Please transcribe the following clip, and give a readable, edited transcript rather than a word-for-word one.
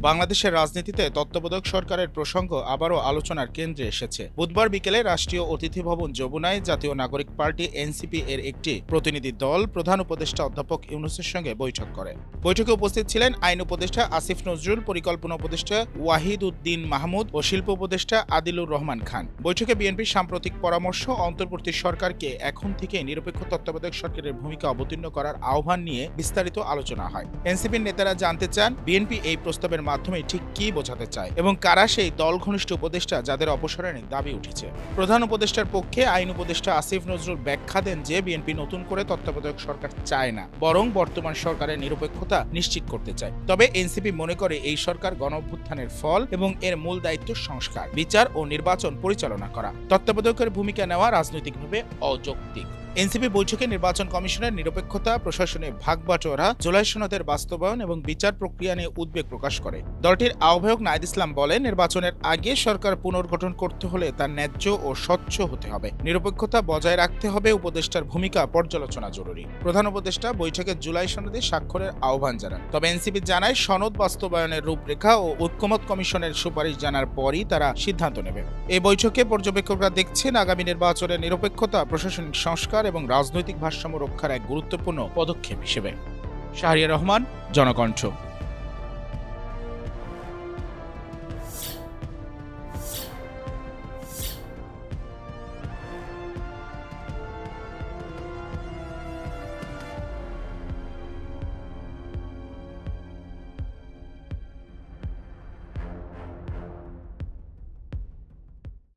বাংলাদেশের রাজনীতিতে তত্ত্বাবধায়ক সরকারের প্রসঙ্গ আবারও আলোচনার কেন্দ্রে এসেছে। বুধবার বিকেলে রাষ্ট্রীয় অতিথি ভবন যমুনায় জাতীয় নাগরিক পার্টি এনসিপি এর একটি প্রতিনিধি দল প্রধান উপদেষ্টা অধ্যাপক ইউনূসের সঙ্গে বৈঠক করে। বৈঠকে উপস্থিত ছিলেন আইন উপদেষ্টা আসিফ নজরুল, পরিকল্পনা উপদেষ্টা ওয়াহিদ উদ্দিন মাহমুদ ও শিল্প উপদেষ্টা আদিলুর রহমান খান। বৈঠকে বিএনপির সাম্প্রতিক পরামর্শ, অন্তর্বর্তী সরকারকে এখন থেকে নিরপেক্ষ তত্ত্বাবধায়ক সরকারের ভূমিকা অবতীর্ণ করার আহ্বান নিয়ে বিস্তারিত আলোচনা হয়। এনসিপির নেতারা জানতে চান বিএনপি এই প্রস্তাবের মাধ্যমে ঠিক কি বোঝাতে চায় এবং কারা সেই দল ঘনিষ্ঠ উপদেষ্টা যাদের অপসারণের দাবি উঠেছে। প্রধান উপদেষ্টার পক্ষে আইন উপদেষ্টা আসিফ নজরুল ব্যাখ্যা দেন যে বিএনপি নতুন করে তত্ত্বাবধায়ক সরকার চায় না, বরং বর্তমান সরকারের নিরপেক্ষতা নিশ্চিত করতে চায়। তবে এনসিপি মনে করে এই সরকার গণঅভ্যুত্থানের ফল এবং এর মূল দায়িত্ব সংস্কার, বিচার ও নির্বাচন পরিচালনা করা। তত্ত্বাবধায়কের ভূমিকা নেওয়া রাজনৈতিকভাবে অযৌক্তিক। এনসিপি বৈঠকে নির্বাচন কমিশনের নিরপেক্ষতা, প্রশাসনে ভাগবাটোয়ারা, জুলাই সনদের বাস্তবায়ন এবং বিচার প্রক্রিয়া নিয়ে উদ্বেগ প্রকাশ করে। দলটির আহ্বায়ক নাহিদ ইসলাম বলেন, নির্বাচনের আগে সরকার পুনর্গঠন করতে হলে তা ন্যায্য ও স্বচ্ছ হতে হবে। নিরপেক্ষতা বজায় রাখতে হবে, উপদেষ্টার ভূমিকা পর্যালোচনা জরুরি। প্রধান উপদেষ্টা বৈঠকে জুলাই সনদে স্বাক্ষরের আহ্বান জানান। তবে এনসিপি জানায় সনদ বাস্তবায়নের রূপরেখা ও ঐক্যমত কমিশনের সুপারিশ জানার পরই তারা সিদ্ধান্ত নেবে। এই বৈঠকে পর্যবেক্ষকরা দেখছেন আগামী নির্বাচনের নিরপেক্ষতা, প্রশাসনিক সংস্কার এবং রাজনৈতিক ভারসাম্য রক্ষার এক গুরুত্বপূর্ণ পদক্ষেপ হিসেবে। শাহরিয়ার রহমান, জনকণ্ঠ।